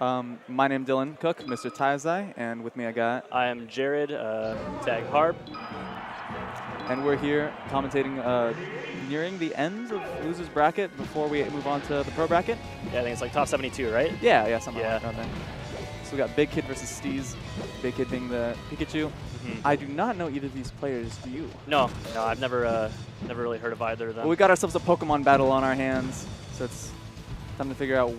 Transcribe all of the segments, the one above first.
My name's Dylan Cook, Mr. Taizai, and with me I got... I am Jared, tag Harp. And we're here commentating nearing the end of Loser's Bracket before we move on to the Pro Bracket. Yeah, I think it's like top 72, right? Yeah, something like that. So we got Big Kid versus Steez, Big Kid being the Pikachu. I do not know either of these players, do you? No, I've never really heard of either of them. Well, we got ourselves a Pokemon battle on our hands, so it's time to figure out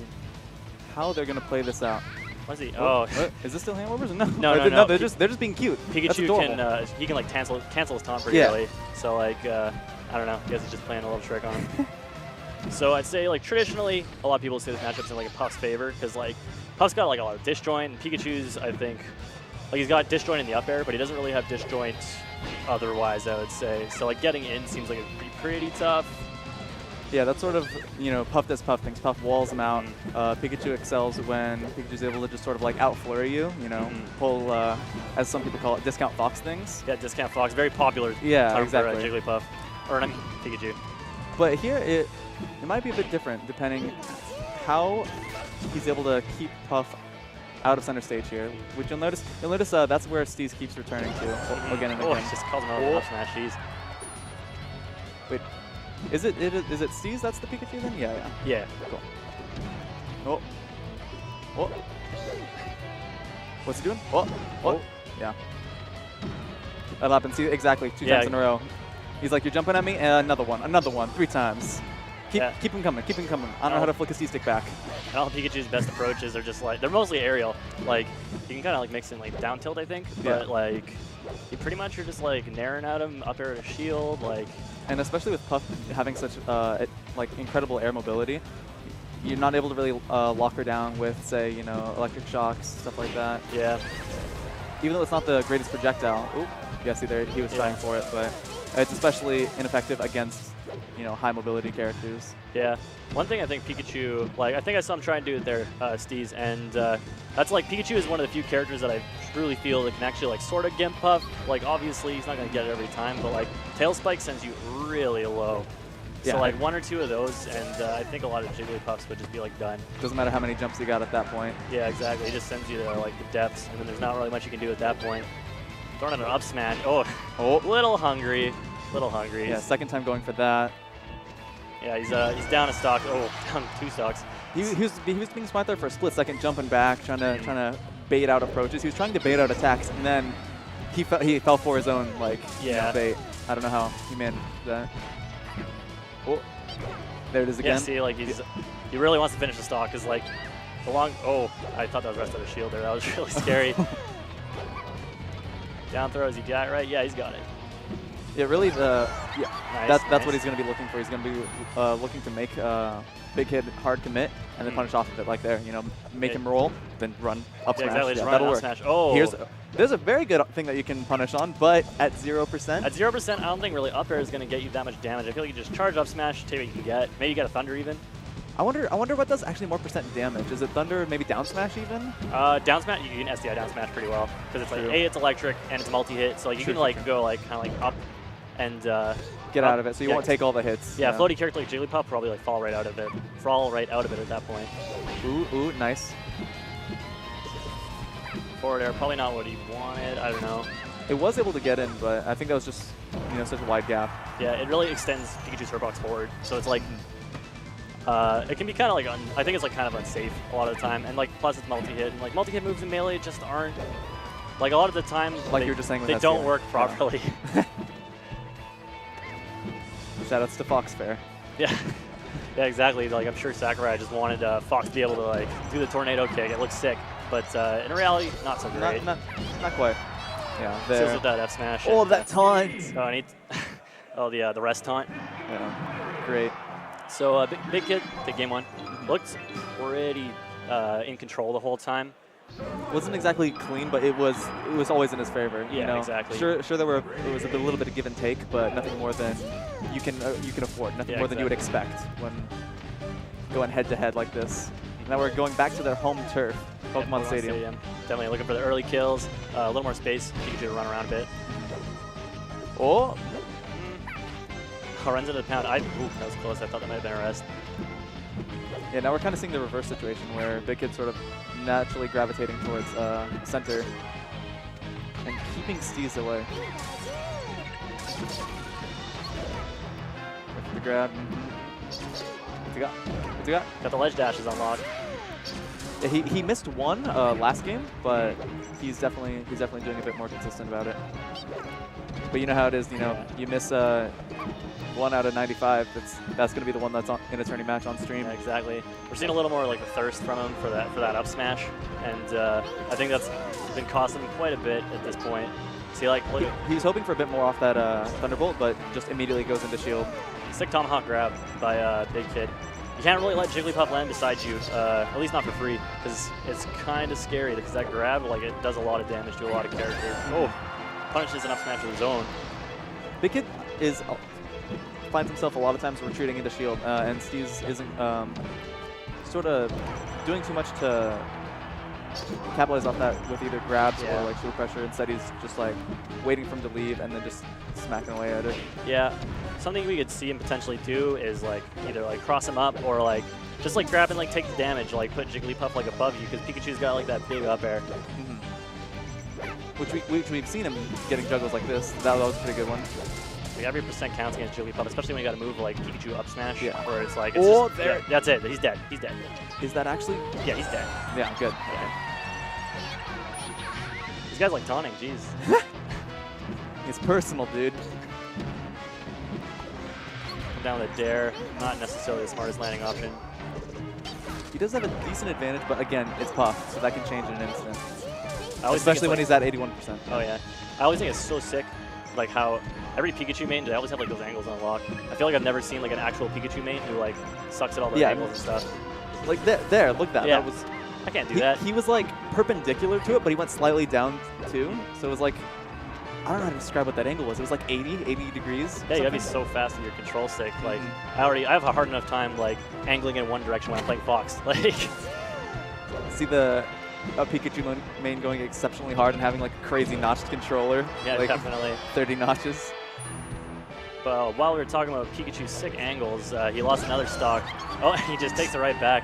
how they're going to play this out. What is he? Oh. Is this still hand warmers? No. No. They're just being cute. Pikachu can like cancel his taunt pretty early. So like I don't know. I guess he's just playing a little trick on him. So I'd say like traditionally a lot of people say this matchup's in like a Puff's favor because like Puff's got like a lot of disjoint and Pikachu's I think like he's got disjoint in the up air, but he doesn't really have disjoint otherwise, I would say. So like getting in seems like it'd be pretty tough. Yeah, that's sort of, Puff does Puff things. Puff walls him out. Pikachu excels when Pikachu's able to just sort of like out-flurry you, pull, as some people call it, discount Fox things. Yeah, discount Fox, very popular term for Jigglypuff, or I mean Pikachu. But here it might be a bit different depending how he's able to keep Puff out of center stage here. Which you'll notice that's where Steez keeps returning to again and again. He just calls him out up smash. Jeez. Wait. Is it Steez that's the Pikachu then? Yeah. Cool. Oh. What's he doing? Oh. Yeah. That'll happen. See, exactly. Two times in a row. He's like, you're jumping at me? Another one. 3 times. Keep him coming. I don't know how to flick a C-stick back. And all Pikachu's best approaches are just like, they're mostly aerial. Like, you can kind of like mix in like down tilt, I think. But like, you pretty much are just like naring at him, up air to shield, like. And especially with Puff having such like incredible air mobility, you're not able to really lock her down with, say, electric shocks, stuff like that. Yeah. Even though it's not the greatest projectile. Oop. Yeah, see there, he was trying for it, but it's especially ineffective against, high mobility characters. Yeah. One thing I think Pikachu, like, I think I saw him try and do it there, Steez, and that's like, Pikachu is one of the few characters that I truly feel that can actually, like, sort of gimp Puff. Like, obviously, he's not going to get it every time, but, like, Tail Spike sends you really low. So, like, 1 or 2 of those, and I think a lot of Jigglypuffs would just be, like, done. Doesn't matter how many jumps you got at that point. Yeah, exactly. He just sends you to, like, the depths, and then there's not really much you can do at that point. Throwing out an up smash. Oh. Little hungry. Yeah, second time going for that. Yeah, he's down a stock. Oh, down 2 stocks. He was being smart there for a split second, jumping back, trying to bait out approaches. He was trying to bait out attacks, and then he fell for his own bait. I don't know how he managed that. Oh, there it is again. Yeah, see, like he really wants to finish the stock because like the long. Oh, I thought that was rest of the shield there. That was really scary. Down throws, he got it right. Yeah, he's got it. Yeah, really. That's nice. what he's going to be looking for. He's going to be looking to make Big Kid hard commit and then punish off of it like there. Make him roll, then run up smash. Exactly, Yeah, run that'll up work. Smash. Oh. There's a very good thing that you can punish on, but at 0%. At 0%, I don't think really up air is going to get you that much damage. I feel like you just charge up smash, take what you can get. Maybe you get a thunder even. I wonder what does actually more % damage. Is it thunder, maybe down smash even? Down smash, you can SDI down smash pretty well because it's like it's electric and it's multi-hit, so like you can like go like kind of like up and get out of it, so you won't take all the hits. Yeah, floaty character like Jigglypuff probably like fall right out of it at that point. Ooh, nice. Forward air, probably not what he wanted. I don't know. It was able to get in, but I think that was just such a wide gap. Yeah, it really extends Pikachu's Herbox forward, so it's like it can be kind of like I think it's like kind of unsafe a lot of the time, and like plus it's multi-hit, and like multi-hit moves in melee just aren't like a lot of the time. Like you were just saying, they don't work properly. Shoutouts to Fox Fair. Yeah. Yeah, exactly. Like I'm sure Sakurai just wanted Fox to be able to like do the tornado kick. It looks sick, but in reality, not so great. Not quite. Yeah. There. Still with that F smash. Oh, that taunt. Oh, the rest taunt. Yeah. Great. So Big Kid, take game 1. Looked already in control the whole time. Wasn't exactly clean, but it was always in his favor. Yeah, exactly. Sure, there was a little bit of give and take, but nothing more than you can afford. Nothing more than you would expect when going head to head like this. Now we're going back to their home turf, Pokemon Stadium. Definitely looking for the early kills. A little more space. Pikachu to run around a bit. Oh. Runs into the pound. Ooh, that was close. I thought that might have been a rest. Yeah, now we're kind of seeing the reverse situation where Big Kid sort of naturally gravitating towards center and keeping Steez away. The grab. What's he got? What's he got? Got the ledge dashes unlocked. Yeah, he missed one last game, but he's definitely doing a bit more consistent about it. But you know how it is, you know, you miss 1 out of 95. That's going to be the one that's in a tourney match on stream. Yeah, exactly. We're seeing a little more like the thirst from him for that up smash, and I think that's been costing him quite a bit at this point. See, like he was hoping for a bit more off that Thunderbolt, but just immediately goes into shield. Sick Tomahawk grab by Big Kid. You can't really let Jigglypuff land beside you, at least not for free, because it's kind of scary, because that grab, like, it does a lot of damage to a lot of characters. Oh, punishes an up smash with his own. Big Kid finds himself a lot of times retreating into shield, and Steez isn't sort of doing too much to capitalize off that with either grabs or like super pressure. Instead, he's just like waiting for him to leave and then just smacking away at it. Yeah, something we could see him potentially do is like either like cross him up or like just like grab and like take the damage, like put Jigglypuff like above you, because Pikachu's got like that big up air. Which we've seen him getting juggles like this. That was a pretty good one. So every percent counts against Jigglypuff, especially when you got to move like Pikachu up smash, where it's like, that's it, he's dead, he's dead. Is that actually? Yeah, he's dead. Yeah, good. Yeah. These guys like taunting, jeez. It's personal, dude. Come down with a dare, not necessarily the smartest landing option. He does have a decent advantage, but again, it's Puff, so that can change in an instant. Especially when like, he's at 81%. Oh yeah. I always think it's so sick, like how every Pikachu main, they always have like those angles unlocked. I feel like I've never seen like an actual Pikachu main who like sucks at all the angles and stuff. Like there, look at that. Yeah. That was, I can't do that. He was like perpendicular to it, but he went slightly down too. So it was like, I don't know how to describe what that angle was. It was like 80 degrees. Yeah, you gotta be so fast in your control stick. Like I have a hard enough time like angling in one direction when I'm playing Fox. Like see the Pikachu main going exceptionally hard and having like a crazy notched controller. Yeah, like definitely. 30 notches. But while we were talking about Pikachu's sick angles, he lost another stock. Oh, he just takes it right back.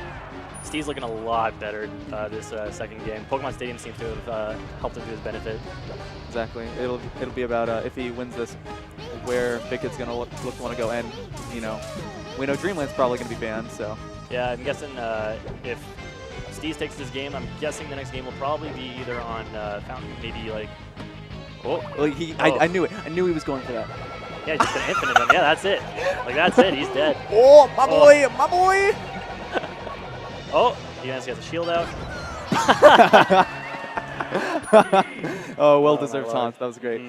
Steez looking a lot better this second game. Pokemon Stadium seems to have helped him to his benefit. Exactly. It'll be about if he wins this, where Big Kid's gonna look to want to go. And you know, we know Dreamland's probably gonna be banned. So yeah, I'm guessing if Steez takes this game, I'm guessing the next game will probably be either on Fountain, maybe like. Oh, well, I knew it. I knew he was going for that. Yeah, he's just gonna infinite him. Yeah, that's it. Like that's it. He's dead. Oh, my boy, my boy. Oh, he has a shield out. Oh, well-deserved taunt. That was great.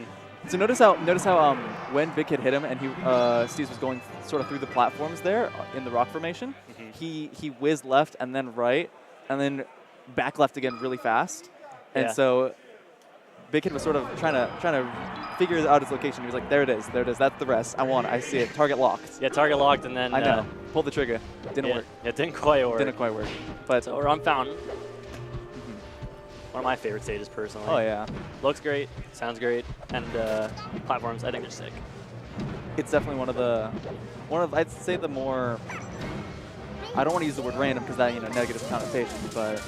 So notice how when Big Kid hit him and Steez was going sort of through the platforms there in the rock formation, he whizzed left and then right and then back left again really fast, and so Big Kid was sort of trying to figure out his location. He was like, there it is, that's the rest. I want it, I see it. Target locked. Yeah, target locked, and then I know. Pull the trigger. Didn't work. It didn't quite work. Didn't quite work. But so we're on Fountain. One of my favorite stages personally. Oh yeah. Looks great, sounds great, and platforms, I think they're sick. It's definitely one of I'd say the more, I don't want to use the word random because that, you know, negative connotation, but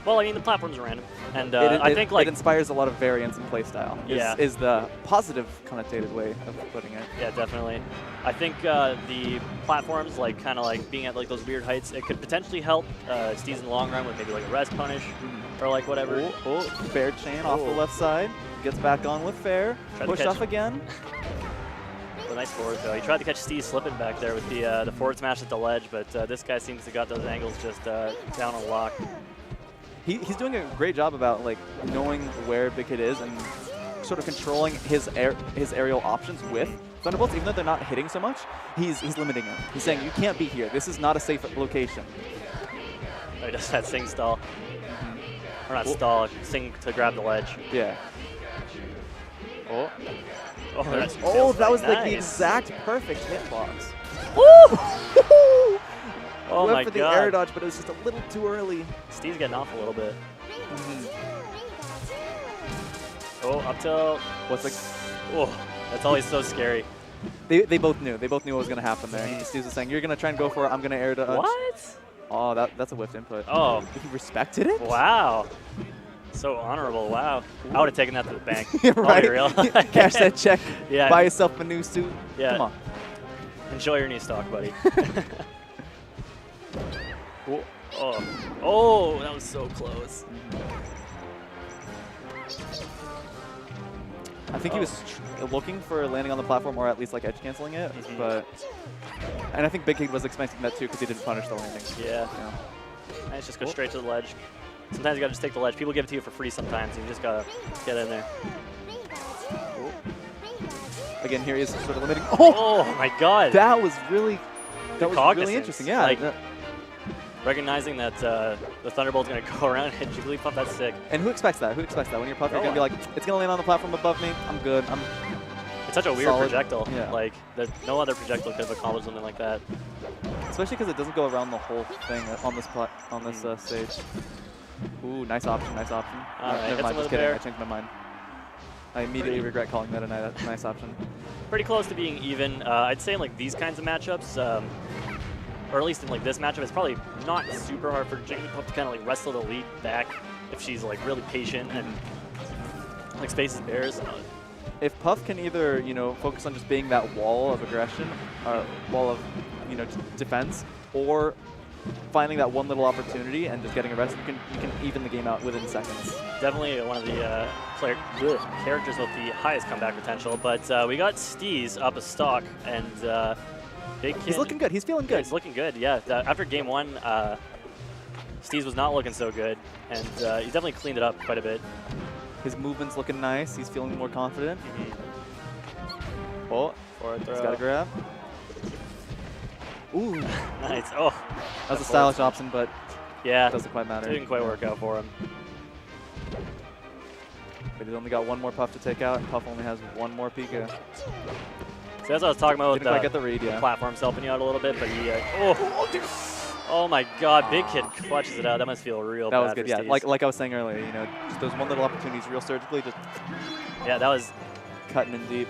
well, I mean the platforms are random, and I think like it inspires a lot of variance in playstyle. Is the positive connotated way of putting it. Yeah, definitely. I think the platforms, like kind of like being at like those weird heights, it could potentially help Steez in the long run with maybe like a res punish or like whatever. Oh, fair chain off the left side, gets back on with fair, push off again. A nice forward though. He tried to catch Steez slipping back there with the forward smash at the ledge, but this guy seems to got those angles just down on lock. He's doing a great job about like knowing where Big Kid is and sort of controlling his aerial options with Thunderbolts. Even though they're not hitting so much, he's limiting him. He's saying, you can't be here. This is not a safe location. Oh, he does that sing stall. Or not stall, sing to grab the ledge. Yeah. Oh, that was nice. like the exact perfect hitbox. Woo! Oh went my for the god. air dodge, but it was just a little too early. Steez getting off a little bit. Oh, up tilt. What's like? Oh, that's always so scary. They both knew. They both knew what was going to happen there. Steez was saying, you're going to try and go for it. I'm going to air dodge. What? Oh, that's a whiffed input. Oh. He respected it? Wow. So honorable. Wow. Ooh. I would have taken that to the bank. Right? Real. Cash that check. Yeah. Buy yourself a new suit. Yeah. Come on. Enjoy your new stock, buddy. Oh. Oh, that was so close. I think he was looking for landing on the platform or at least like edge canceling it, but and I think Big Kid was expecting that too because he didn't punish the landing. Yeah. Nice, just go straight to the ledge. Sometimes you gotta just take the ledge. People give it to you for free sometimes. You just gotta get in there. Again, here he is sort of limiting. Oh my God! That was really really interesting. Yeah. Like, recognizing that the Thunderbolt's going to go around and hit Jigglypuff, that's sick. And who expects that? Who expects that? When you're Puff, you're going to be like, it's going to land on the platform above me. I'm good. It's such a weird projectile. Yeah. Like, no other projectile could have accomplished something like that. Especially because it doesn't go around the whole thing on this stage. Ooh, nice option, nice option. Never mind, just kidding. I changed my mind. I immediately regret calling that a nice option. Pretty close to being even. I'd say in like these kinds of matchups, or at least in like this matchup, it's probably not super hard for Jigglypuff to kind of like wrestle the lead back if she's like really patient and like spaces bears. If Puff can either, you know, focus on just being that wall of aggression, wall of, you know, defense, or finding that one little opportunity and just getting arrested, you can even the game out within seconds. Definitely one of the characters with the highest comeback potential, but we got Steez up a stock, and Big Kid, he's looking good. He's feeling good. Yeah, he's looking good, yeah. After game one, Steez was not looking so good, and he definitely cleaned it up quite a bit. His movement's looking nice. He's feeling more confident. Oh, forward throw. He's got a grab. Ooh. Nice. Oh. That was a stylish option, but yeah, it doesn't quite matter. It didn't quite work out for him. But he's only got one more Puff to take out, and Puff only has one more Pika. So that's what I was talking about with quite get the read, the platform's helping you out a little bit, but he, oh my God, Big Kid clutches it out. That must feel real bad. That was good, yeah. Steez. Like I was saying earlier, you know, just those one little opportunities real surgically, just yeah, that was cutting in deep.